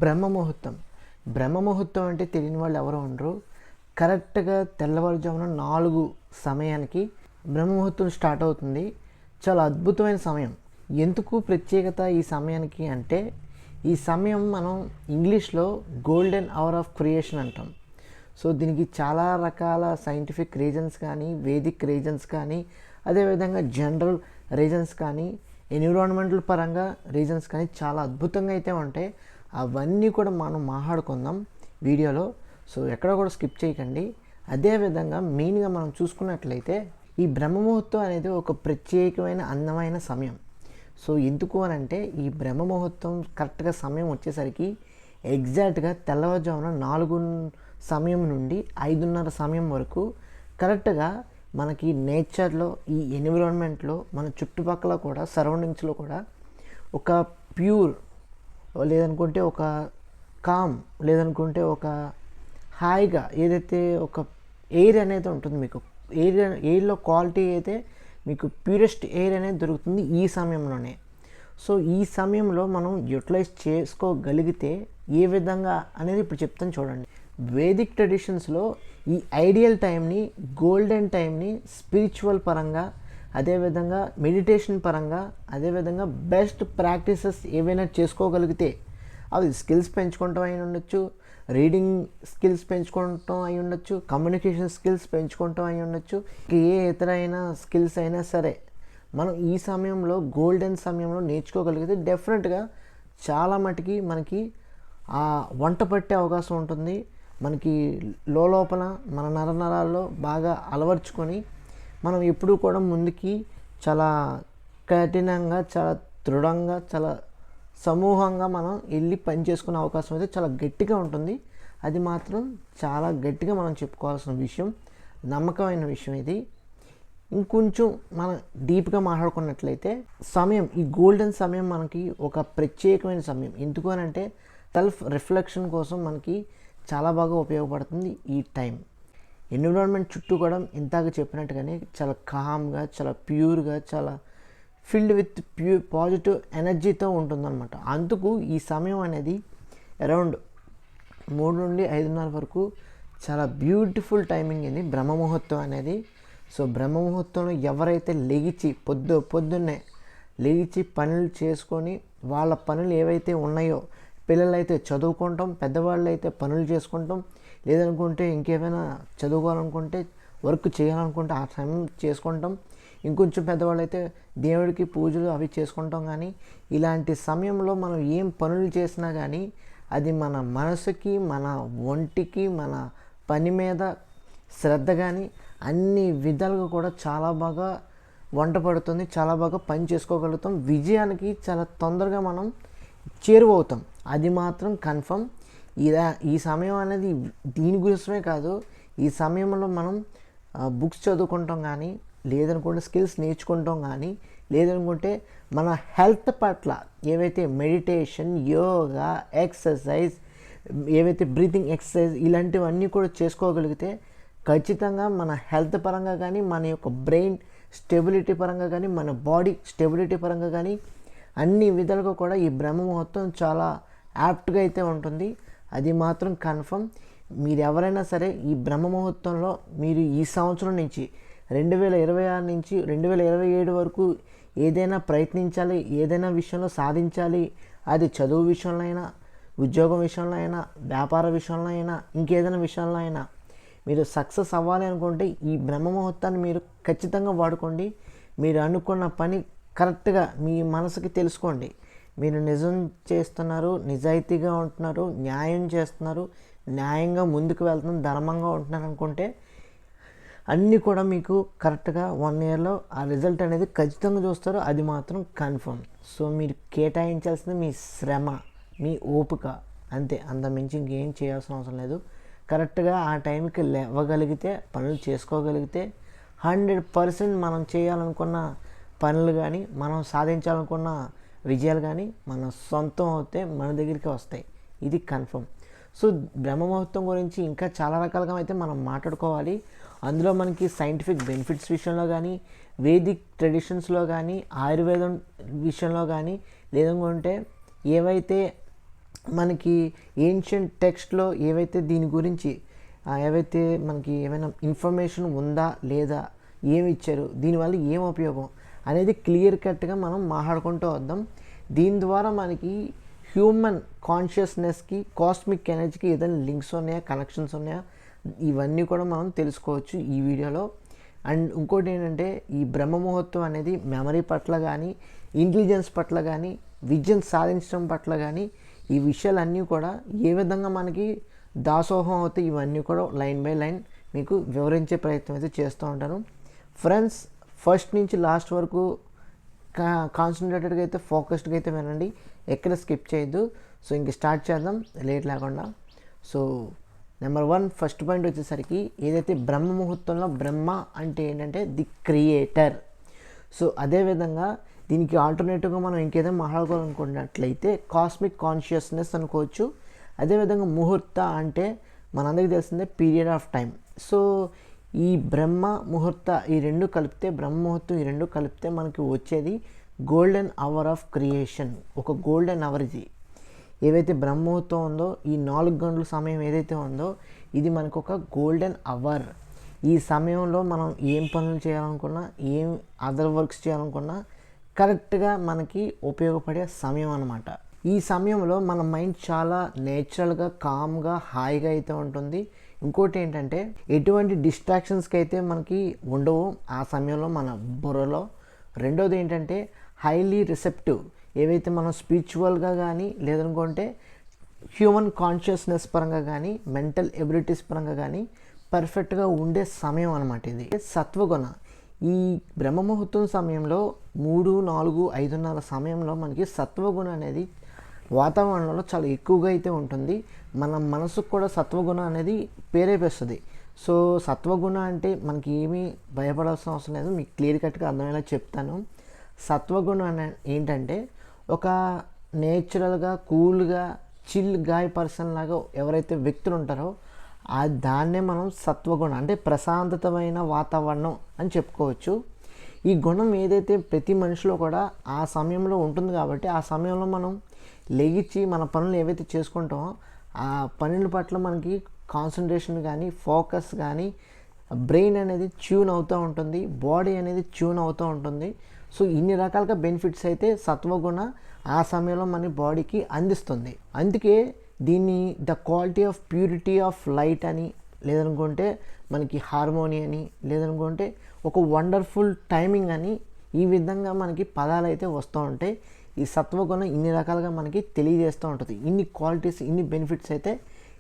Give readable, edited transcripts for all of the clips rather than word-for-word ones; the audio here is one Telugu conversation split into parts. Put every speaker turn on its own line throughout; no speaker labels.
బ్రహ్మ ముహూర్తం అంటే తెలియని వాళ్ళు ఎవరు ఉండరు. కరెక్ట్గా తెల్లవారుజామున 4 సమయానికి బ్రహ్మముహూర్తం స్టార్ట్ అవుతుంది. చాలా అద్భుతమైన సమయం. ఎందుకు ప్రత్యేకత ఈ సమయానికి అంటే, ఈ సమయం మనం ఇంగ్లీష్లో గోల్డెన్ అవర్ ఆఫ్ క్రియేషన్ అంటాం. సో దీనికి చాలా రకాల సైంటిఫిక్ రీజన్స్ కానీ, వేదిక్ రీజన్స్ కానీ, అదేవిధంగా జనరల్ రీజన్స్ కానీ, ఎన్విరాన్మెంటల్ పరంగా రీజన్స్ కానీ చాలా అద్భుతంగా అయితే ఉంటాయి. అవన్నీ కూడా మనం మాట్లాడుకుందాం వీడియోలో. సో ఎక్కడ కూడా స్కిప్ చేయకండి. అదేవిధంగా మెయిన్గా మనం చూసుకున్నట్లయితే ఈ బ్రహ్మముహూర్తం అనేది ఒక ప్రత్యేకమైన అందమైన సమయం. సో ఎందుకు అని అంటే, ఈ బ్రహ్మముహూర్తం కరెక్ట్గా సమయం వచ్చేసరికి ఎగ్జాక్ట్గా తెల్లవారుజామున 4 సమయం నుండి 5:30 సమయం వరకు కరెక్ట్గా మనకి నేచర్లో, ఈ ఎన్విరాన్మెంట్లో, మన చుట్టుపక్కల కూడా సరౌండింగ్స్లో కూడా ఒక ప్యూర్, లేదనుకుంటే ఒక కామ్, లేదనుకుంటే ఒక హాయిగా ఏదైతే ఒక ఎయిర్ అనేది ఉంటుంది, మీకు ఎయిర్లో క్వాలిటీ అయితే మీకు ప్యూరెస్ట్ ఎయిర్ అనేది దొరుకుతుంది ఈ సమయంలోనే. సో ఈ సమయంలో మనం యూటిలైజ్ చేసుకోగలిగితే ఏ విధంగా అనేది ఇప్పుడు చెప్తాను చూడండి. వేదిక్ ట్రెడిషన్స్లో ఈ ఐడియల్ టైంని, గోల్డెన్ టైంని స్పిరిచువల్ పరంగా, అదేవిధంగా మెడిటేషన్ పరంగా, అదేవిధంగా బెస్ట్ ప్రాక్టీసెస్ ఏవైనా చేసుకోగలిగితే అవి స్కిల్స్ పెంచుకుంటాం అయి ఉండొచ్చు, రీడింగ్ స్కిల్స్ పెంచుకుంటాం అయి ఉండొచ్చు, కమ్యూనికేషన్ స్కిల్స్ పెంచుకుంటాం అయి ఉండొచ్చు, ఏ ఇతరైన స్కిల్స్ అయినా సరే మనం ఈ సమయంలో, గోల్డెన్ సమయంలో నేర్చుకోగలిగితే డెఫినెట్గా చాలా మటుకి మనకి ఆ వంట పట్టే అవకాశం ఉంటుంది. మనకి లోపల మన నరనరాల్లో బాగా అలవర్చుకొని మనం ఎప్పుడూ కూడా ముందుకి చాలా కఠినంగా, చాలా దృఢంగా, చాలా సమూహంగా మనం వెళ్ళి పని చేసుకునే అవకాశం అయితే చాలా గట్టిగా ఉంటుంది. అది మాత్రం చాలా గట్టిగా మనం చెప్పుకోవాల్సిన విషయం, నమ్మకమైన విషయం ఇది. ఇంకొంచెం మనం డీప్గా మాట్లాడుకున్నట్లయితే సమయం, ఈ గోల్డెన్ సమయం మనకి ఒక ప్రత్యేకమైన సమయం. ఎందుకు అని అంటే సెల్ఫ్ రిఫ్లెక్షన్ కోసం మనకి చాలా బాగా ఉపయోగపడుతుంది ఈ టైం. ఎన్విరాన్మెంట్ చుట్టూ కూడా ఇంతగా చెప్పినట్టుగానే చాలా కామ్గా, చాలా ప్యూర్గా, చాలా ఫిల్డ్ విత్ పాజిటివ్ ఎనర్జీతో ఉంటుందన్నమాట. అందుకు ఈ సమయం అనేది అరౌండ్ 3 నుండి 5:30 వరకు చాలా బ్యూటిఫుల్ టైమింగ్ ఇది బ్రహ్మముహూర్తం అనేది. సో బ్రహ్మముహూర్తంలో ఎవరైతే పొద్దున్నే లేచి పనులు చేసుకొని, వాళ్ళ పనులు ఏవైతే ఉన్నాయో, పిల్లలైతే చదువుకుంటాం, పెద్దవాళ్ళు అయితే పనులు చేసుకుంటాం, లేదనుకుంటే ఇంకేమైనా చదువుకోవాలనుకుంటే, వర్క్ చేయాలనుకుంటే ఆ సమయం చేసుకుంటాం, ఇంకొంచెం పెద్దవాళ్ళు అయితే దేవుడికి పూజలు అవి చేసుకుంటాం. కానీ ఇలాంటి సమయంలో మనం ఏం పనులు చేసినా కానీ అది మన మనసుకి, మన ఒంటికి, మన పని మీద శ్రద్ధ కానీ అన్ని విధాలుగా కూడా చాలా బాగా వంట పడుతుంది, చాలా బాగా పని చేసుకోగలుగుతాం, విజయానికి చాలా తొందరగా మనం చేరువవుతాం. అది మాత్రం కన్ఫర్మ్. ఈ సమయం అనేది దీని గురించే కాదు, ఈ సమయంలో మనం బుక్స్ చదువుకుంటాం కానీ, లేదనుకుంటే స్కిల్స్ నేర్చుకుంటాం కానీ, లేదనుకుంటే మన హెల్త్ పట్ల ఏవైతే మెడిటేషన్, యోగా, ఎక్సర్సైజ్, ఏవైతే బ్రీతింగ్ ఎక్సర్సైజ్ ఇలాంటివన్నీ కూడా చేసుకోగలిగితే ఖచ్చితంగా మన హెల్త్ పరంగా కానీ, మన యొక్క బ్రెయిన్ స్టెబిలిటీ పరంగా కానీ, మన బాడీ స్టెబిలిటీ పరంగా కానీ అన్ని విధాలుగా కూడా ఈ బ్రహ్మముహూర్తం చాలా యాప్ట్గా అయితే ఉంటుంది. అది మాత్రం కన్ఫర్మ్. మీరు ఎవరైనా సరే ఈ బ్రహ్మముహూర్తంలో మీరు ఈ సంవత్సరం నుంచి 2026 నుంచి 2027 వరకు ఏదైనా ప్రయత్నించాలి, ఏదైనా విషయంలో సాధించాలి. అది చదువు విషయంలో అయినా, ఉద్యోగం విషయంలో అయినా, వ్యాపార విషయంలో అయినా, ఇంకేదైనా విషయంలో అయినా మీరు సక్సెస్ అవ్వాలి అనుకుంటే ఈ బ్రహ్మముహూర్తాన్ని మీరు ఖచ్చితంగా వాడుకోండి. మీరు అనుకున్న పని కరెక్ట్గా మీ మనసుకి తెలుసుకోండి. మీరు నిజం చేస్తున్నారు, నిజాయితీగా ఉంటున్నారు, న్యాయం చేస్తున్నారు, న్యాయంగా ముందుకు వెళ్తున్నారు, ధర్మంగా ఉంటున్నారు అనుకుంటే అన్నీ కూడా మీకు కరెక్ట్గా 1 ఇయర్లో ఆ రిజల్ట్ అనేది ఖచ్చితంగా చూస్తారు. అది మాత్రం కన్ఫర్మ్. సో మీరు కేటాయించాల్సింది మీ శ్రమ, మీ ఓపిక, అంతే. అంత మించి ఇంకేం చేయాల్సిన అవసరం లేదు. కరెక్ట్గా ఆ టైంకి లేవగలిగితే, పనులు చేసుకోగలిగితే 100% మనం చేయాలనుకున్న పనులు కానీ, మనం సాధించాలనుకున్న విజయాలు కానీ మన సొంతం అవుతే మన దగ్గరికి వస్తాయి. ఇది కన్ఫర్మ్. సో బ్రహ్మముహూర్తం గురించి ఇంకా చాలా రకాలుగా అయితే మనం మాట్లాడుకోవాలి. అందులో మనకి సైంటిఫిక్ బెనిఫిట్స్ విషయంలో కానీ, వేదిక్ ట్రెడిషన్స్లో కానీ, ఆయుర్వేదం విషయంలో కానీ, లేదనుకుంటే ఏవైతే మనకి ఏన్షియంట్ టెక్స్ట్లో ఏవైతే దీని గురించి ఏవైతే మనకి ఏమైనా ఇన్ఫర్మేషన్ ఉందా లేదా, ఏమి ఇచ్చారు, దీనివల్ల ఏం ఉపయోగం అనేది క్లియర్ కట్గా మనం మాట్లాడుకుంటూ వద్దాం. దీని ద్వారా మనకి హ్యూమన్ కాన్షియస్నెస్కి, కాస్మిక్ ఎనర్జీకి ఏదైనా లింక్స్ ఉన్నాయా, కనెక్షన్స్ ఉన్నాయా, ఇవన్నీ కూడా మనం తెలుసుకోవచ్చు ఈ వీడియోలో. అండ్ ఇంకోటి ఏంటంటే, ఈ బ్రహ్మ ముహూర్తం అనేది మెమరీ పట్ల కానీ, ఇంటెలిజెన్స్ పట్ల కానీ, విజన్ సాధించడం పట్ల కానీ, ఈ విషయాలన్నీ కూడా ఏ విధంగా మనకి దాసోహం అవుతాయి, ఇవన్నీ కూడా లైన్ బై లైన్ మీకు వివరించే ప్రయత్నం అయితే చేస్తూ ఉంటాను. ఫ్రెండ్స్, ఫస్ట్ నుంచి లాస్ట్ వరకు కాన్సన్ట్రేటెడ్గా అయితే, ఫోకస్డ్గా అయితే వినండి, ఎక్కడ స్కిప్ చేయొద్దు. సో ఇంక స్టార్ట్ చేద్దాం లేట్ లేకుండా. సో నెంబర్ 1 ఫస్ట్ పాయింట్ వచ్చేసరికి, ఏదైతే బ్రహ్మ ముహూర్తంలో బ్రహ్మ అంటే ఏంటంటే ది క్రియేటర్. సో అదేవిధంగా దీనికి ఆల్టర్నేటివ్గా మనం ఇంకేదైనా మాట్లాడుకోవాలనుకున్నట్లయితే కాస్మిక్ కాన్షియస్నెస్ అనుకోవచ్చు. అదేవిధంగా ముహూర్త అంటే మనందరికీ తెలిసిందే పీరియడ్ ఆఫ్ టైం. సో ఈ బ్రహ్మ ముహూర్త ఈ రెండు కలిపితే, బ్రహ్మ ముహూర్తం ఈ రెండు కలిపితే మనకి వచ్చేది గోల్డెన్ అవర్ ఆఫ్ క్రియేషన్. ఒక గోల్డెన్ అవర్ ఇది. ఏవైతే బ్రహ్మ ముహూర్తం ఉందో, ఈ 4 గంటల సమయం ఏదైతే ఉందో, ఇది మనకు ఒక గోల్డెన్ అవర్. ఈ సమయంలో మనం ఏం పనులు చేయాలనుకున్నా, ఏం అదర్ వర్క్స్ చేయాలనుకున్నా కరెక్ట్గా మనకి ఉపయోగపడే సమయం అన్నమాట. ఈ సమయంలో మన మైండ్ చాలా నేచురల్గా, కామ్గా, హాయిగా అయితే ఉంటుంది. ఇంకోటి ఏంటంటే, ఎటువంటి డిస్ట్రాక్షన్స్కి అయితే మనకి ఉండవు ఆ సమయంలో మన బుర్రలో. రెండోది ఏంటంటే, హైలీ రిసెప్టివ్. ఏవైతే మనం స్పిరిచువల్గా కానీ, లేదనుకుంటే హ్యూమన్ కాన్షియస్నెస్ పరంగా కానీ, మెంటల్ ఎబిలిటీస్ పరంగా కానీ పర్ఫెక్ట్గా ఉండే సమయం అన్నమాట ఇది. సత్వగుణ. ఈ బ్రహ్మ ముహూర్తం సమయంలో 3, 4, 5:30 సమయంలో మనకి సత్వగుణ అనేది వాతావరణంలో చాలా ఎక్కువగా అయితే ఉంటుంది. మన మనసుకు కూడా సత్వగుణ అనేది ప్రేరేపిస్తుంది. సో సత్వగుణ అంటే మనకి ఏమీ భయపడాల్సిన అవసరం లేదు, మీకు క్లియర్ కట్గా అర్థమయ్యేలా చెప్తాను. సత్వగుణ ఏంటంటే, ఒక నేచురల్గా, కూల్గా, చిల్ గాయ్ పర్సన్ లాగా ఎవరైతే వ్యక్తులు ఉంటారో దాన్నే మనం సత్వగుణ అంటే ప్రశాంతమైన వాతావరణం అని చెప్పుకోవచ్చు. ఈ గుణం ఏదైతే ప్రతి మనిషిలో కూడా ఆ సమయంలో ఉంటుంది కాబట్టి, ఆ సమయంలో మనం లెగిచి మన పనులు ఏవైతే చేసుకుంటామో ఆ పనుల పట్ల మనకి కాన్సన్ట్రేషన్ కానీ, ఫోకస్ కానీ, బ్రెయిన్ అనేది ట్యూన్ అవుతూ ఉంటుంది, బాడీ అనేది ట్యూన్ అవుతూ ఉంటుంది. సో ఇన్ని రకాలుగా బెనిఫిట్స్ అయితే సత్వగుణ ఆ సమయంలో మన బాడీకి అందిస్తుంది. అందుకే దీన్ని the quality of purity of light అని, లేదనుకుంటే మనకి హార్మోని అని, లేదనుకుంటే ఒక వండర్ఫుల్ టైమింగ్ అని, ఈ విధంగా మనకి పదాలు అయితే వస్తూ ఉంటాయి. ఈ సత్వగుణం ఇన్ని రకాలుగా మనకి తెలియజేస్తూ ఉంటుంది. ఇన్ని క్వాలిటీస్, ఇన్ని బెనిఫిట్స్ అయితే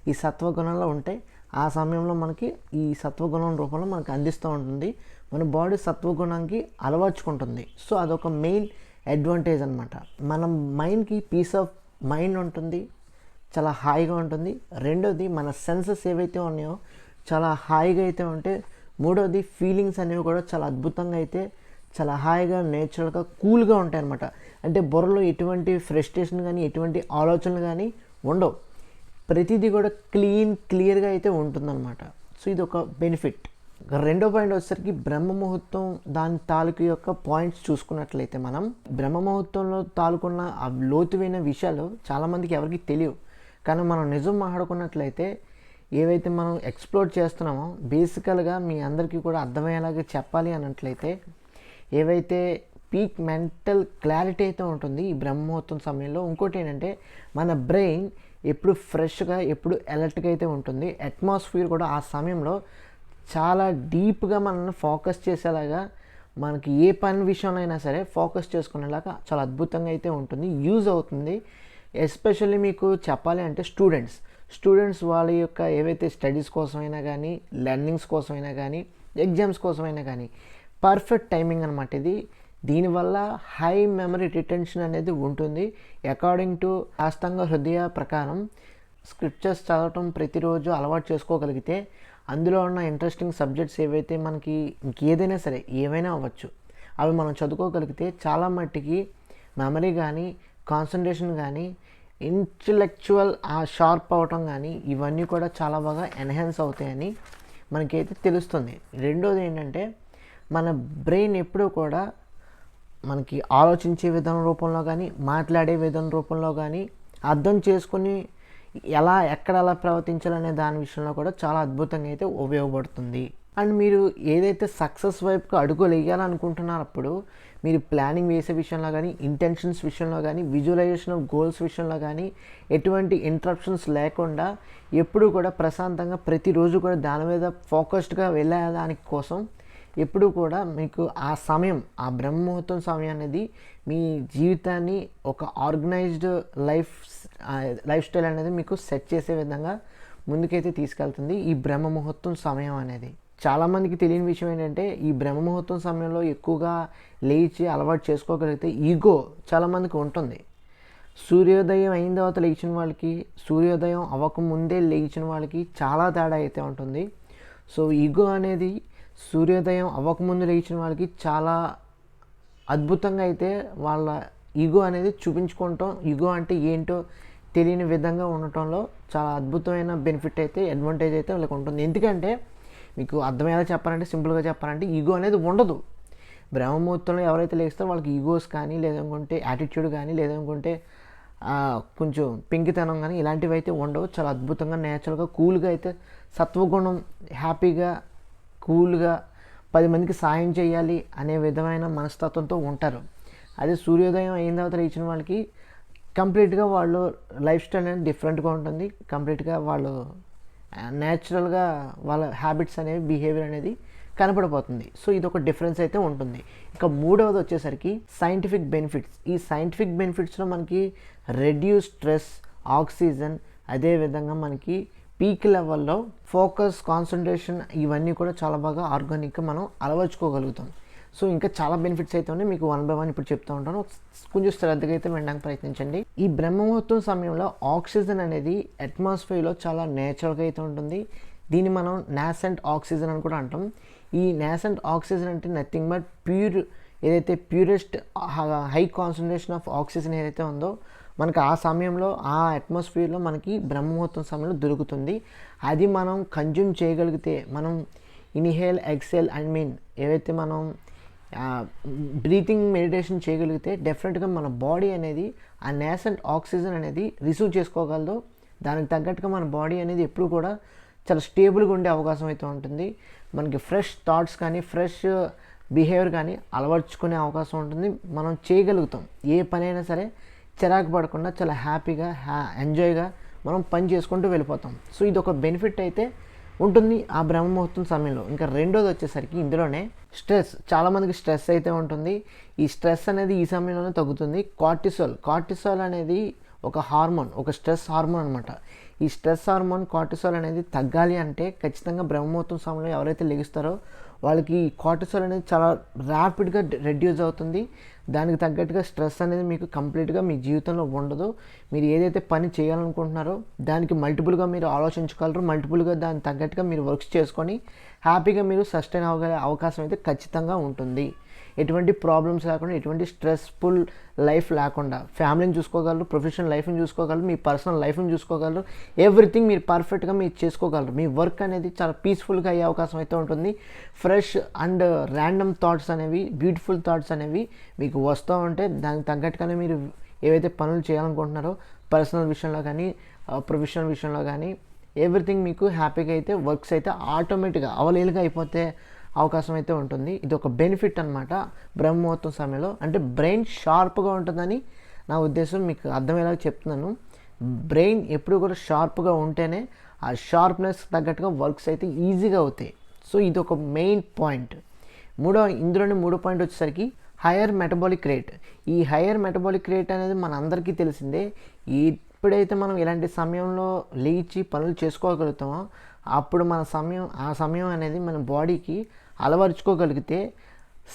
ఈ సత్వగుణంలో ఉంటాయి. ఆ సమయంలో మనకి ఈ సత్వగుణం రూపంలో మనకు అందిస్తూ ఉంటుంది. మన బాడీ సత్వగుణానికి అలవర్చుకుంటుంది. సో అదొక మెయిన్ అడ్వాంటేజ్ అనమాట. మన మైండ్కి పీస్ ఆఫ్ మైండ్ ఉంటుంది, చాలా హాయిగా ఉంటుంది. రెండోది, మన సెన్సెస్ ఏవైతే ఉన్నాయో చాలా హాయిగా అయితే ఉంటే. మూడోది, ఫీలింగ్స్ అనేవి కూడా చాలా అద్భుతంగా అయితే, చాలా హాయిగా, నేచురల్గా, కూల్గా ఉంటాయి అన్నమాట. అంటే బుర్రలో ఎటువంటి ఫ్రస్ట్రేషన్ కానీ, ఎటువంటి ఆలోచనలు కానీ ఉండవు. ప్రతిదీ కూడా క్లియర్గా అయితే ఉంటుందన్నమాట. సో ఇది ఒక బెనిఫిట్. రెండో పాయింట్ వచ్చేసరికి బ్రహ్మ ముహూర్తం దాని తాలూకు యొక్క పాయింట్స్ చూసుకున్నట్లయితే, మనం బ్రహ్మ ముహూర్తంలో తాలూకున్న ఆ లోతువైన విషయాలు చాలామందికి ఎవరికి తెలియవు. కానీ మనం నిజం మాట్లాడుకున్నట్లయితే, ఏవైతే మనం ఎక్స్ప్లోర్ చేస్తున్నామో బేసికల్గా మీ అందరికీ కూడా అర్థమయ్యేలాగా చెప్పాలి అన్నట్లయితే, ఏవైతే పీక్ మెంటల్ క్లారిటీ అయితే ఉంటుంది ఈ బ్రహ్మముహూర్తం సమయంలో. ఇంకోటి ఏంటంటే, మన బ్రెయిన్ ఎప్పుడు ఫ్రెష్గా, ఎప్పుడు అలర్ట్గా అయితే ఉంటుంది. అట్మాస్ఫియర్ కూడా ఆ సమయంలో చాలా డీప్గా మనల్ని ఫోకస్ చేసేలాగా, మనకి ఏ పని విషయంలో అయినా సరే ఫోకస్ చేసుకునేలాగా చాలా అద్భుతంగా అయితే ఉంటుంది, యూజ్ అవుతుంది. ఎస్పెషల్లీ మీకు చెప్పాలి అంటే స్టూడెంట్స్ వాళ్ళ యొక్క ఏవైతే స్టడీస్ కోసమైనా కానీ, లెర్నింగ్స్ కోసమైనా కానీ, ఎగ్జామ్స్ కోసమైనా కానీ పర్ఫెక్ట్ టైమింగ్ అనమాట ఇది. దీనివల్ల హై మెమరీ రిటెన్షన్ అనేది ఉంటుంది. అకార్డింగ్ టు శాస్త్రాంగ హృదయ ప్రకారం స్క్రిప్చర్స్ చదవటం ప్రతిరోజు అలవాటు చేసుకోగలిగితే, అందులో ఉన్న ఇంట్రెస్టింగ్ సబ్జెక్ట్స్ ఏవైతే మనకి ఇంకేదైనా సరే ఏమైనా అవ్వచ్చు, అవి మనం చదువుకోగలిగితే చాలా మట్టికి మెమరీ కానీ, కాన్సన్ట్రేషన్ కానీ, ఇంటలెక్చువల్ షార్ప్ అవటం కానీ, ఇవన్నీ కూడా చాలా బాగా ఎన్హాన్స్ అవుతాయని మనకైతే తెలుస్తుంది. రెండోది ఏంటంటే, మన బ్రెయిన్ ఎప్పుడూ కూడా మనకి ఆలోచించే విధానం రూపంలో కానీ, మాట్లాడే విధానం రూపంలో కానీ అర్థం చేసుకొని ఎక్కడ ఎలా ప్రవర్తించాలనే దాని విషయంలో కూడా చాలా అద్భుతంగా అయితే ఉపయోగపడుతుంది. అండ్ మీరు ఏదైతే సక్సెస్ వైపుకి అడుగులు వేయాలనుకుంటున్నారప్పుడు మీరు ప్లానింగ్ వేసే విషయంలో కానీ, ఇంటెన్షన్స్ విషయంలో కానీ, విజువలైజేషన్ ఆఫ్ గోల్స్ విషయంలో కానీ ఎటువంటి ఇంటరప్షన్స్ లేకుండా ఎప్పుడు కూడా ప్రశాంతంగా ప్రతిరోజు కూడా దాని మీద ఫోకస్డ్గా వెళ్ళేదానికి కోసం ఎప్పుడు కూడా మీకు ఆ సమయం, ఆ బ్రహ్మముహూర్తం సమయం అనేది మీ జీవితాన్ని ఒక ఆర్గనైజ్డ్ లైఫ్ స్టైల్ అనేది మీకు సెట్ చేసే విధంగా ముందుకైతే తీసుకెళ్తుంది ఈ బ్రహ్మముహూర్తం సమయం అనేది. చాలామందికి తెలియని విషయం ఏంటంటే ఈ బ్రహ్మముహూర్తం సమయంలో ఎక్కువగా లేచి అలవాటు చేసుకోగలిగితే ఈగో చాలామందికి ఉంటుంది. సూర్యోదయం అయిన తర్వాత లేచిన వాళ్ళకి, సూర్యోదయం అవ్వకముందే లేచిన వాళ్ళకి చాలా తేడా అయితే ఉంటుంది. సో ఈగో అనేది సూర్యోదయం అవ్వకముందు లేచిన వాళ్ళకి చాలా అద్భుతంగా అయితే వాళ్ళ ఈగో అనేది చూపించుకోవటం, ఈగో అంటే ఏంటో తెలియని విధంగా ఉండటంలో చాలా అద్భుతమైన బెనిఫిట్ అయితే, అడ్వాంటేజ్ అయితే వాళ్ళకి ఉంటుంది. ఎందుకంటే మీకు అర్థమయ్యేలా చెప్పాలంటే, సింపుల్గా చెప్పాలంటే ఈగో అనేది ఉండదు. బ్రహ్మముహూర్తంలో ఎవరైతే లేస్తారో వాళ్ళకి ఈగోస్ కానీ, లేదనుకుంటే యాటిట్యూడ్ కానీ, లేదనుకుంటే కొంచెం పెంకితనం కానీ ఇలాంటివి అయితే ఉండవు. చాలా అద్భుతంగా నేచురల్గా కూల్గా అయితే సత్వగుణం, హ్యాపీగా కూల్గా 10 మందికి సాయం చేయాలి అనే విధమైన మనస్తత్వంతో ఉంటారు. అదే సూర్యోదయం అయిన తర్వాత లేచిన వాళ్ళకి కంప్లీట్గా వాళ్ళు లైఫ్ స్టైల్ అనేది డిఫరెంట్గా ఉంటుంది. కంప్లీట్గా వాళ్ళు న్యాచురల్గా వాళ్ళ హ్యాబిట్స్ అనేవి, బిహేవియర్ అనేది కనపడిపోతుంది. సో ఇది ఒక డిఫరెన్స్ అయితే ఉంటుంది. ఇక మూడవది వచ్చేసరికి సైంటిఫిక్ బెనిఫిట్స్. ఈ సైంటిఫిక్ బెనిఫిట్స్లో మనకి రెడ్యూస్ స్ట్రెస్, ఆక్సిజన్, అదేవిధంగా మనకి పీక్ లెవెల్లో ఫోకస్, కాన్సన్ట్రేషన్ ఇవన్నీ కూడా చాలా బాగా ఆర్గానిక్గా మనం అలవర్చుకోగలుగుతాం. సో ఇంకా చాలా బెనిఫిట్స్ అయితే ఉన్నాయి. మీకు 1 by 1 ఇప్పుడు చెప్తూ ఉంటాను. కొంచెం శ్రద్ధగా అయితే వినడానికి ప్రయత్నించండి. ఈ బ్రహ్మముహూర్తం సమయంలో ఆక్సిజన్ అనేది అట్మాస్ఫియర్లో చాలా నేచురల్గా అయితే ఉంటుంది. దీన్ని మనం నాసెంట్ ఆక్సిజన్ అని కూడా అంటాం. ఈ నాసెంట్ ఆక్సిజన్ అంటే నథింగ్ బట్ ఏదైతే purest high concentration of oxygen ఏదైతే ఉందో మనకు ఆ సమయంలో, ఆ అట్మాస్ఫియర్లో మనకి బ్రహ్మముహూర్తం సమయంలో దొరుకుతుంది. అది మనం కన్జ్యూమ్ చేయగలిగితే, మనం ఇన్హేల్, ఎక్సేల్ ఏవైతే మనం బ్రీతింగ్ మెడిటేషన్ చేయగలిగితే డెఫినెట్గా మన బాడీ అనేది ఆ నేసెంట్ ఆక్సిజన్ అనేది రిసీవ్ చేసుకోగలదు. దానికి తగ్గట్టుగా మన బాడీ అనేది ఎప్పుడు కూడా చాలా స్టేబుల్గా ఉండే అవకాశం అయితే ఉంటుంది. మనకి ఫ్రెష్ థాట్స్ కానీ, ఫ్రెష్ బిహేవియర్ కానీ అలవర్చుకునే అవకాశం ఉంటుంది. మనం చేయగలుగుతాం. ఏ పని అయినా సరే చిరాకు పడకుండా చాలా హ్యాపీగా, ఎంజాయ్గా మనం పని చేసుకుంటూ వెళ్ళిపోతాం. సో ఇది ఒక బెనిఫిట్ అయితే ఉంటుంది ఆ బ్రహ్మముహూర్తం సమయంలో. ఇంకా రెండోది వచ్చేసరికి ఇందులోనే స్ట్రెస్. చాలామందికి స్ట్రెస్ అయితే ఉంటుంది. ఈ స్ట్రెస్ అనేది ఈ సమయంలోనే తగ్గుతుంది. కార్టిసాల్ అనేది ఒక హార్మోన్, ఒక స్ట్రెస్ హార్మోన్ అనమాట. ఈ స్ట్రెస్ హార్మోన్ కార్టిసాల్ అనేది తగ్గాలి అంటే ఖచ్చితంగా బ్రహ్మముహూర్తం సమయంలో ఎవరైతే లెగిస్తారో వాళ్ళకి కార్టిసాల్ అనేది చాలా ర్యాపిడ్గా రెడ్యూస్ అవుతుంది. దానికి తగ్గట్టుగా స్ట్రెస్ అనేది మీకు కంప్లీట్గా మీ జీవితంలో ఉండదు. మీరు ఏదైతే పని చేయాలనుకుంటున్నారో దానికి మల్టిపుల్గా మీరు ఆలోచించగలరు. మల్టిపుల్గా దానికి తగ్గట్టుగా మీరు వర్క్స్ చేసుకొని హ్యాపీగా మీరు సస్టైన్ అవ్వగలిగే అవకాశం అయితే ఖచ్చితంగా ఉంటుంది. ఎటువంటి ప్రాబ్లమ్స్ లేకుండా, ఎటువంటి స్ట్రెస్ఫుల్ లైఫ్ లేకుండా ఫ్యామిలీని చూసుకోగలరు, ప్రొఫెషనల్ లైఫ్ని చూసుకోగలరు, మీ పర్సనల్ లైఫ్ని చూసుకోగలరు. ఎవ్రీథింగ్ మీరు పర్ఫెక్ట్గా మీరు చేసుకోగలరు. మీ వర్క్ అనేది చాలా పీస్ఫుల్గా అయ్యే అవకాశం అయితే ఉంటుంది. ఫ్రెష్ అండ్ ర్యాండమ్ థాట్స్ అనేవి, బ్యూటిఫుల్ థాట్స్ అనేవి మీకు వస్తూ ఉంటే దానికి తగ్గట్టుగానే మీరు ఏవైతే పనులు చేయాలనుకుంటున్నారో పర్సనల్ విషయంలో కానీ, ప్రొఫెషనల్ విషయంలో కానీ ఎవ్రీథింగ్ మీకు హ్యాపీగా అయితే వర్క్స్ అయితే ఆటోమేటిక్గా అవలీలుగా అయిపోతే అవకాశం అయితే ఉంటుంది. ఇది ఒక బెనిఫిట్ అనమాట బ్రహ్మముహూర్తం సమయంలో. అంటే బ్రెయిన్ షార్ప్గా ఉంటుందని నా ఉద్దేశం. మీకు అర్థమయ్యేలాగా చెప్తున్నాను. బ్రెయిన్ ఎప్పుడు కూడా షార్ప్గా ఉంటేనే ఆ షార్ప్నెస్ తగ్గట్టుగా వర్క్స్ అయితే ఈజీగా అవుతాయి. సో ఇది ఒక మెయిన్ పాయింట్. ఇందులోనే మూడో పాయింట్ వచ్చేసరికి హయ్యర్ మెటబాలిక్ రేట్. ఈ హయ్యర్ మెటబాలిక్ రేట్ అనేది మన అందరికీ తెలిసిందే. ఎప్పుడైతే మనం ఇలాంటి సమయంలో లేచి పనులు చేసుకోగలుగుతామో అప్పుడు ఆ సమయం అనేది మన బాడీకి అలవరుచుకోగలిగితే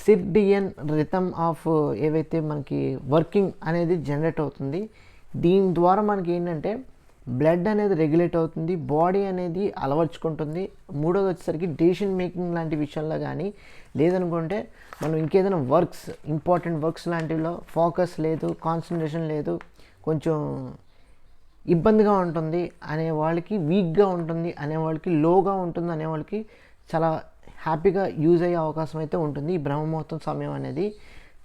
సిర్డియన్ రిథమ్ ఆఫ్ ఏవైతే మనకి వర్కింగ్ అనేది జనరేట్ అవుతుంది. దీని ద్వారా మనకి ఏంటంటే బ్లడ్ అనేది రెగ్యులేట్ అవుతుంది, బాడీ అనేది అలవర్చుకుంటుంది. మూడోది వచ్చేసరికి డెసిషన్ మేకింగ్ లాంటి విషయంలో కానీ, లేదనుకుంటే మనం ఇంకేదైనా వర్క్స్, ఇంపార్టెంట్ వర్క్స్ లాంటివిలో ఫోకస్ లేదు, కాన్సన్ట్రేషన్ లేదు, కొంచెం ఇబ్బందిగా ఉంటుంది అనే వాళ్ళకి, వీక్గా ఉంటుంది అనే వాళ్ళకి, లోగా ఉంటుంది అనే వాళ్ళకి చాలా హ్యాపీగా యూజ్ అయ్యే అవకాశం అయితే ఉంటుంది ఈ బ్రహ్మముహూర్తం సమయం అనేది.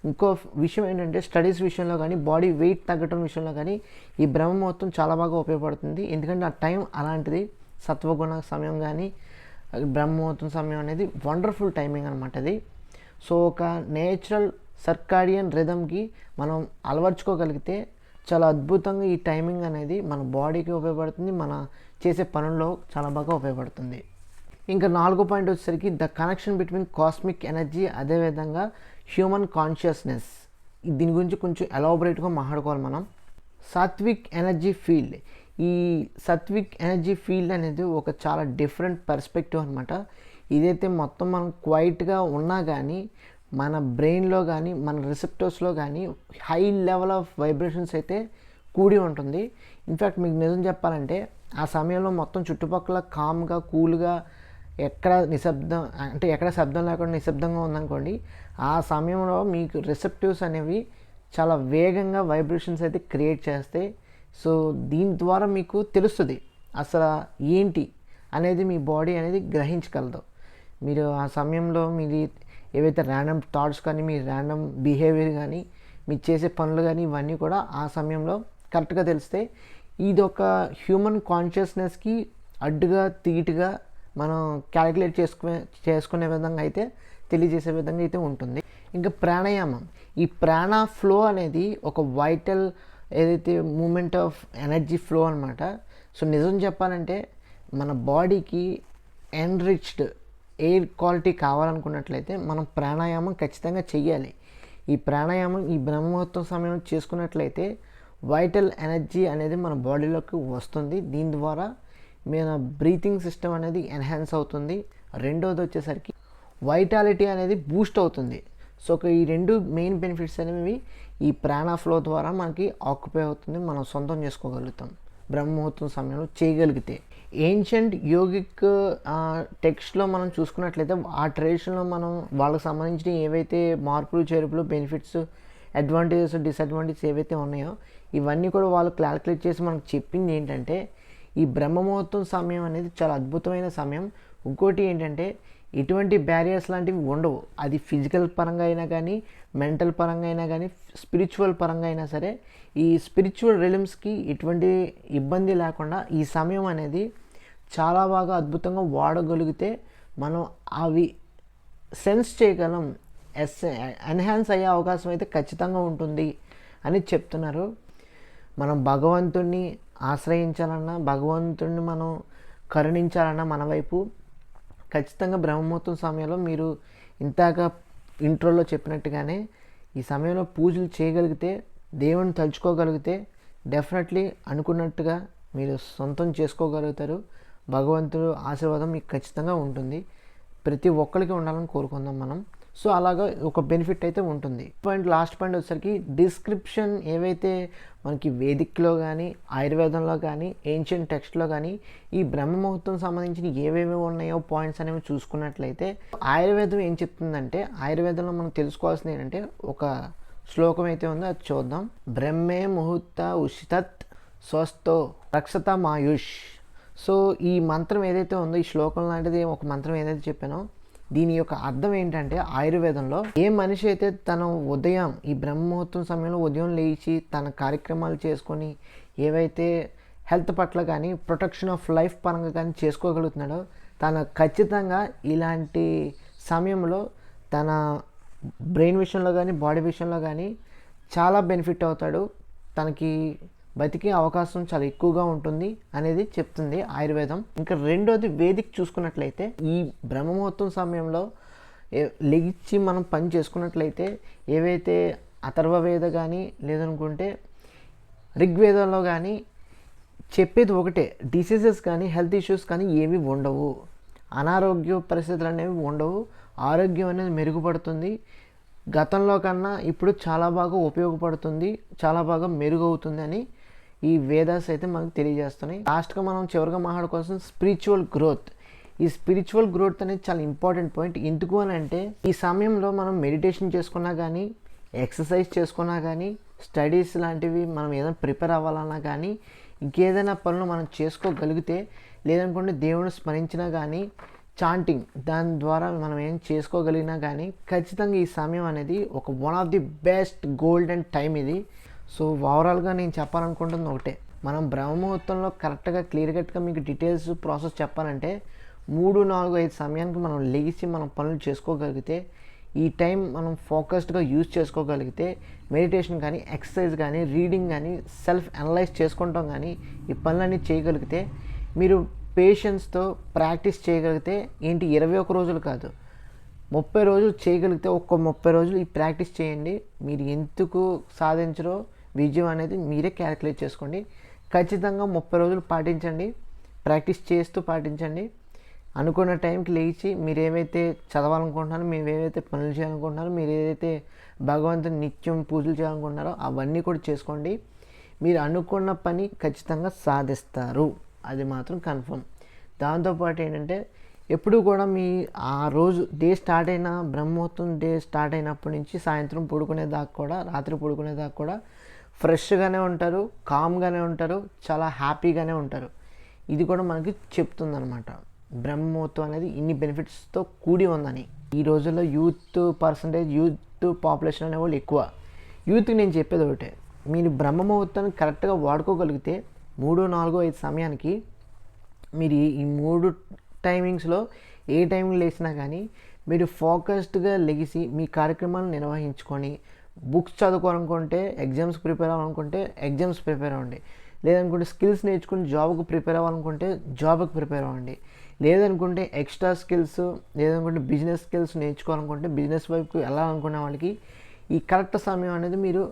ఇంకో విషయం ఏంటంటే స్టడీస్ విషయంలో కానీ బాడీ వెయిట్ తగ్గటం విషయంలో కానీ ఈ బ్రహ్మ ముహూర్తం చాలా బాగా ఉపయోగపడుతుంది. ఎందుకంటే ఆ టైం అలాంటిది. సత్వగుణ సమయం కానీ బ్రహ్మ ముహూర్తం సమయం అనేది వండర్ఫుల్ టైమింగ్ అనమాట అది. సో ఒక నేచురల్ సర్కాడియన్ రిథమ్కి మనం అలవర్చుకోగలిగితే చాలా అద్భుతంగా ఈ టైమింగ్ అనేది మన బాడీకి ఉపయోగపడుతుంది, మన చేసే పనుల్లో చాలా బాగా ఉపయోగపడుతుంది. ఇంకా 4వ పాయింట్ వచ్చేసరికి the connection between cosmic energy, అదేవిధంగా హ్యూమన్ కాన్షియస్నెస్. దీని గురించి కొంచెం ఎలాబొరేట్గా మాట్లాడుకోవాలి మనం. సాత్విక్ ఎనర్జీ ఫీల్డ్. ఈ సాత్విక్ ఎనర్జీ ఫీల్డ్ అనేది ఒక చాలా డిఫరెంట్ పర్స్పెక్టివ్ అనమాట. ఇదైతే మొత్తం మనం క్వైట్గా ఉన్నా కానీ మన బ్రెయిన్లో కానీ మన రిసెప్టర్స్లో కానీ హై లెవెల్ ఆఫ్ వైబ్రేషన్స్ అయితే కూడి ఉంటుంది. ఇన్ఫ్యాక్ట్ మీకు నిజం చెప్పాలంటే ఆ సమయంలో మొత్తం చుట్టుపక్కల కామ్గా కూల్గా ఎక్కడ నిశ్శబ్దం అంటే ఎక్కడ శబ్దం లేకుండా నిశ్శబ్దంగా ఉందనుకోండి, ఆ సమయంలో మీకు రిసెప్టివ్స్ అనేవి చాలా వేగంగా వైబ్రేషన్స్ అయితే క్రియేట్ చేస్తాయి. సో దీని ద్వారా మీకు తెలుస్తుంది అసలు ఏంటి అనేది మీ బాడీ అనేది గ్రహించగలదు. మీరు ఆ సమయంలో మీది ఏవైతే ర్యాండమ్ థాట్స్ కానీ మీ ర్యాండమ్ బిహేవియర్ కానీ మీరు చేసే పనులు కానీ ఇవన్నీ కూడా ఆ సమయంలో కరెక్ట్గా తెలిస్తే ఇది ఒక హ్యూమన్ కాన్షియస్నెస్కి అడ్డుగా తీటుగా మనం క్యాలిక్యులేట్ చేసుకునే విధంగా అయితే తెలియజేసే విధంగా అయితే ఉంటుంది. ఇంకా ప్రాణాయామం. ఈ ప్రాణ ఫ్లో అనేది ఒక వైటల్ ఏదైతే మూమెంట్ ఆఫ్ ఎనర్జీ ఫ్లో అనమాట. సో నిజం చెప్పాలంటే మన బాడీకి ఎన్రిచ్డ్ ఎయిర్ క్వాలిటీ కావాలనుకున్నట్లయితే మనం ప్రాణాయామం ఖచ్చితంగా చెయ్యాలి. ఈ ప్రాణాయామం ఈ బ్రహ్మముహూర్తం సమయంలో చేసుకున్నట్లయితే వైటల్ ఎనర్జీ అనేది మన బాడీలోకి వస్తుంది. దీని ద్వారా మన బ్రీతింగ్ సిస్టమ్ అనేది ఎన్హాన్స్ అవుతుంది. రెండోది వచ్చేసరికి వైటాలిటీ అనేది బూస్ట్ అవుతుంది. సో ఈ రెండు మెయిన్ బెనిఫిట్స్ అనేవి ఈ ప్రాణ ఫ్లో ద్వారా మనకి ఆక్యుపై అవుతుంది, మనం సొంతం చేసుకోగలుగుతాం బ్రహ్మముహూర్తం సమయంలో చేయగలిగితే. ఏన్షియంట్ యోగిక్ టెక్స్ట్లో మనం చూసుకున్నట్లయితే ఆ ట్రెడిషన్లో మనం వాళ్ళకి సంబంధించిన ఏవైతే మార్పులు చేర్పులు బెనిఫిట్స్ అడ్వాంటేజెస్ డిసడ్వాంటేజెస్ ఏవైతే ఉన్నాయో ఇవన్నీ కూడా వాళ్ళు క్యాల్కులేట్ చేసి మనకు చెప్పింది ఏంటంటే ఈ బ్రహ్మముహూర్తం సమయం అనేది చాలా అద్భుతమైన సమయం. ఇంకోటి ఏంటంటే ఎటువంటి బ్యారియర్స్ లాంటివి ఉండవు. అది ఫిజికల్ పరంగా అయినా కానీ మెంటల్ పరంగా అయినా కానీ స్పిరిచువల్ పరంగా అయినా సరే ఈ స్పిరిచువల్ రిలిమ్స్కి ఎటువంటి ఇబ్బంది లేకుండా ఈ సమయం అనేది చాలా బాగా అద్భుతంగా వాడగలిగితే మనం అవి సెన్స్ చేయగలం, ఎన్హాన్స్ అయ్యే అవకాశం అయితే ఖచ్చితంగా ఉంటుంది అని చెప్తున్నారు. మనం భగవంతుణ్ణి ఆశ్రయించాలన్నా భగవంతుణ్ణి మనం కరుణించాలన్నా మన వైపు ఖచ్చితంగా బ్రహ్మముహూర్తం సమయంలో మీరు ఇంతాక ఇంట్రోలో చెప్పినట్టుగానే ఈ సమయంలో పూజలు చేయగలిగితే దేవుని తలుచుకోగలిగితే డెఫినెట్లీ అనుకున్నట్టుగా మీరు సొంతం చేసుకోగలుగుతారు. భగవంతుడు ఆశీర్వాదం మీకు ఖచ్చితంగా ఉంటుంది. ప్రతి ఒక్కరికి ఉండాలని కోరుకుందాం మనం. సో అలాగా ఒక బెనిఫిట్ అయితే ఉంటుంది. లాస్ట్ పాయింట్ వచ్చేసరికి డిస్క్రిప్షన్ ఏవైతే మనకి వేదిక్లో కానీ ఆయుర్వేదంలో కానీ ఏన్షియంట్ టెక్స్ట్లో కానీ ఈ బ్రహ్మముహూర్తం సంబంధించిన ఏవేవి ఉన్నాయో పాయింట్స్ అనేవి చూసుకున్నట్లయితే ఆయుర్వేదం ఏం చెప్తుందంటే ఆయుర్వేదంలో మనం తెలుసుకోవాల్సింది ఏంటంటే ఒక శ్లోకం అయితే ఉందో అది చూద్దాం. బ్రహ్మే ముహూర్త ఉషితత్ స్వస్థో రక్షత మాయుష్. సో ఈ మంత్రం ఏదైతే ఉందో ఈ శ్లోకం లాంటిది ఒక మంత్రం ఏదైతే చెప్పానో దీని యొక్క అర్థం ఏంటంటే ఆయుర్వేదంలో ఏ మనిషి అయితే తన ఉదయం ఈ బ్రహ్మముహూర్తం సమయంలో ఉదయం లేచి తన కార్యక్రమాలు చేసుకొని ఏవైతే హెల్త్ పట్ల కానీ ప్రొటెక్షన్ ఆఫ్ లైఫ్ పరంగా కానీ చేసుకోగలుగుతున్నాడో తన ఖచ్చితంగా ఇలాంటి సమయంలో తన బ్రెయిన్ విషయంలో కానీ బాడీ విషయంలో కానీ చాలా బెనిఫిట్ అవుతాడు. తనకి బతికే అవకాశం చాలా ఎక్కువగా ఉంటుంది అనేది చెప్తుంది ఆయుర్వేదం. ఇంకా రెండోది వేదిక్ చూసుకున్నట్లయితే ఈ బ్రహ్మముహూర్తం సమయంలో లెగిచ్చి మనం పని చేసుకున్నట్లయితే ఏవైతే అథర్వవేద కానీ లేదనుకుంటే ఋగ్వేదంలో కానీ చెప్పేది ఒకటే, డిసీజెస్ కానీ హెల్త్ ఇష్యూస్ కానీ ఏవి ఉండవు, అనారోగ్య పరిస్థితులు అనేవి ఉండవు, ఆరోగ్యం అనేది మెరుగుపడుతుంది, గతంలో కన్నా ఇప్పుడు చాలా బాగా ఉపయోగపడుతుంది, చాలా బాగా మెరుగవుతుంది అని ఈ వేదాస్ అయితే మనకు తెలియజేస్తున్నాయి. లాస్ట్గా మనం చివరిగా మాట్లాడుకోవాల్సిన స్పిరిచువల్ గ్రోత్. ఈ స్పిరిచువల్ గ్రోత్ అనేది చాలా ఇంపార్టెంట్ పాయింట్. ఎందుకు అని అంటే ఈ సమయంలో మనం మెడిటేషన్ చేసుకున్నా కానీ ఎక్సర్సైజ్ చేసుకున్నా కానీ స్టడీస్ లాంటివి మనం ఏదైనా ప్రిపేర్ అవ్వాలన్నా కానీ ఇంకేదైనా పనులు మనం చేసుకోగలిగితే లేదనుకుంటే దేవుని స్మరించినా కానీ చాంటింగ్ దాని ద్వారా మనం ఏం చేసుకోగలిగినా కానీ ఖచ్చితంగా ఈ సమయం అనేది ఒక one of the best golden time ఇది. సో ఓవరాల్గా నేను చెప్పాలనుకుంటుంది ఒకటే, మనం బ్రహ్మముహూర్తంలో కరెక్ట్గా క్లియర్ కట్గా మీకు డీటెయిల్స్ ప్రాసెస్ చెప్పాలంటే 3, 4, 5 సమయానికి మనం లేచి మనం పనులు చేసుకోగలిగితే, ఈ టైం మనం ఫోకస్డ్గా యూజ్ చేసుకోగలిగితే మెడిటేషన్ కానీ, ఎక్సర్సైజ్ కానీ, రీడింగ్ కానీ, సెల్ఫ్ అనలైజ్ చేసుకుంటాం కానీ ఈ పనులన్నీ చేయగలిగితే, మీరు పేషెన్స్తో ప్రాక్టీస్ చేయగలిగితే ఏంటి 21 రోజులు కాదు 30 రోజులు చేయగలిగితే, ఒక్క 30 రోజులు ఈ ప్రాక్టీస్ చేయండి. మీరు ఎందుకు సాధించరో విజయం అనేది మీరే క్యాలిక్యులేట్ చేసుకోండి. ఖచ్చితంగా 30 రోజులు పాటించండి, ప్రాక్టీస్ చేస్తూ పాటించండి. అనుకున్న టైంకి లేచి మీరు ఏవైతే చదవాలనుకుంటున్నారో, మీరు ఏవైతే పనులు చేయాలనుకుంటున్నారో, మీరు ఏదైతే భగవంతుని నిత్యం పూజలు చేయాలనుకుంటున్నారో అవన్నీ కూడా చేసుకోండి. మీరు అనుకున్న పని ఖచ్చితంగా సాధిస్తారు, అది మాత్రం కన్ఫర్మ్. దాంతోపాటు ఏంటంటే ఎప్పుడు కూడా మీ ఆ రోజు డే స్టార్ట్ అయిన బ్రహ్మముహూర్తం డే స్టార్ట్ అయినప్పటి నుంచి సాయంత్రం పడుకునేదాకా కూడా, రాత్రి పడుకునేదాకా కూడా ఫ్రెష్గానే ఉంటారు, కామ్గానే ఉంటారు, చాలా హ్యాపీగానే ఉంటారు. ఇది కూడా మనకి చెప్తుందనమాట బ్రహ్మముహూర్తం అనేది ఇన్ని బెనిఫిట్స్తో కూడి ఉందని. ఈ రోజుల్లో యూత్ పాపులేషన్ అనేవాళ్ళు ఎక్కువ. యూత్కి నేను చెప్పేది ఒకటే, మీరు బ్రహ్మముహూర్తాన్ని కరెక్ట్గా వాడుకోగలిగితే 3, 4, 5 సమయానికి మీరు ఈ 3 టైమింగ్స్లో ఏ టైంలో లేచినా కానీ మీరు ఫోకస్డ్గా లెగిసి మీ కార్యక్రమాలను నిర్వహించుకొని, బుక్స్ చదువుకోవాలనుకుంటే, ఎగ్జామ్స్ ప్రిపేర్ అవ్వాలనుకుంటే ఎగ్జామ్స్ ప్రిపేర్ అవ్వండి, లేదనుకుంటే స్కిల్స్ నేర్చుకుని జాబ్కి ప్రిపేర్ అవ్వాలనుకుంటే జాబ్కి ప్రిపేర్ అవ్వండి, లేదనుకుంటే ఎక్స్ట్రా స్కిల్స్, లేదనుకుంటే బిజినెస్ స్కిల్స్ నేర్చుకోవాలనుకుంటే బిజినెస్ వైపుకి వెళ్ళాలనుకునే వాళ్ళకి ఈ కరెక్ట్ సమయం అనేది మీరు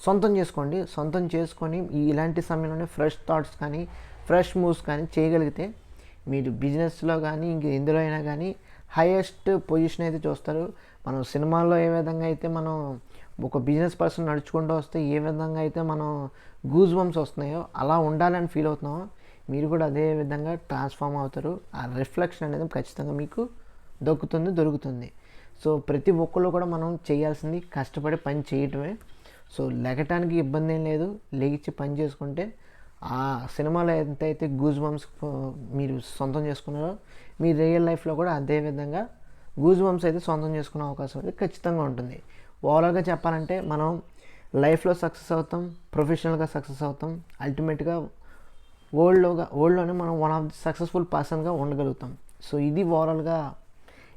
సొంతం చేసుకోండి. సొంతం చేసుకొని ఇలాంటి సమయంలోనే ఫ్రెష్ థాట్స్ కానీ, ఫ్రెష్ మూవ్స్ కానీ చేయగలిగితే మీరు బిజినెస్లో కానీ ఇంక ఎందులో అయినా కానీ హైయెస్ట్ పొజిషన్ అయితే చూస్తారు. మనం సినిమాల్లో ఏ విధంగా అయితే మనం ఒక బిజినెస్ పర్సన్ నడుచుకుంటూ వస్తే ఏ విధంగా అయితే మనం గూజ్ బంప్స్ వస్తున్నాయో అలా ఉండాలని ఫీల్ అవుతున్నామో, మీరు కూడా అదే విధంగా ట్రాన్స్ఫార్మ్ అవుతారు. ఆ రిఫ్లెక్షన్ అనేది ఖచ్చితంగా మీకు దొరుకుతుంది. సో ప్రతి ఒక్కళ్ళు కూడా మనం చేయాల్సింది కష్టపడి పని చేయటమే. సో లెగటానికి ఇబ్బంది ఏం లేదు, లేచి పని చేసుకుంటే ఆ సినిమాలో ఎంతైతే గూజ్ బంప్స్ మీరు సొంతం చేసుకున్నారో మీ రియల్ లైఫ్లో కూడా అదే విధంగా గూజ్ బంప్స్ అయితే సొంతం చేసుకునే అవకాశం అయితే ఖచ్చితంగా ఉంటుంది. ఓవరాల్గా చెప్పాలంటే మనం లైఫ్లో సక్సెస్ అవుతాం, ప్రొఫెషనల్గా సక్సెస్ అవుతాం, అల్టిమేట్గా వరల్డ్లోనే మనం వన్ ఆఫ్ ది సక్సెస్ఫుల్ పర్సన్గా ఉండగలుగుతాం. సో ఇది ఓవరాల్గా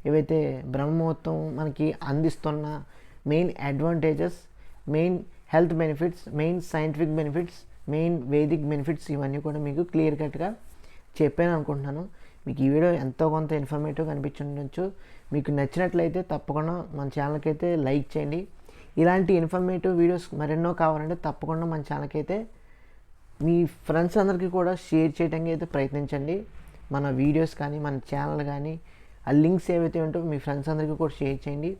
ఏవైతే బ్రహ్మముహూర్తం మనకి అందిస్తున్న main advantages, main health benefits, main scientific benefits, main Vedic benefits ఇవన్నీ కూడా మీకు క్లియర్ కట్గా చెప్పాను అనుకుంటున్నాను. మీకు ఈ వీడియో ఎంతో కొంత ఇన్ఫర్మేటివ్గా అనిపించుండొచ్చు. మీకు నచ్చినట్లయితే తప్పకుండా మన ఛానల్కి అయితే లైక్ చేయండి. ఇలాంటి ఇన్ఫర్మేటివ్ వీడియోస్ మరెన్నో కావాలంటే తప్పకుండా మన ఛానల్కి అయితే మీ ఫ్రెండ్స్ అందరికీ కూడా షేర్ చేయడానికి అయితే ప్రయత్నించండి. మన వీడియోస్ కానీ, మన ఛానల్ కానీ, ఆ లింక్స్ ఏవైతే ఉంటాయో మీ ఫ్రెండ్స్ అందరికీ కూడా షేర్ చేయండి.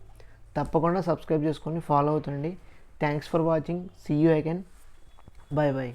తప్పకుండా సబ్స్క్రైబ్ చేసుకొని ఫాలో అవుతుండండి. Thanks for watching. See you again. Bye bye.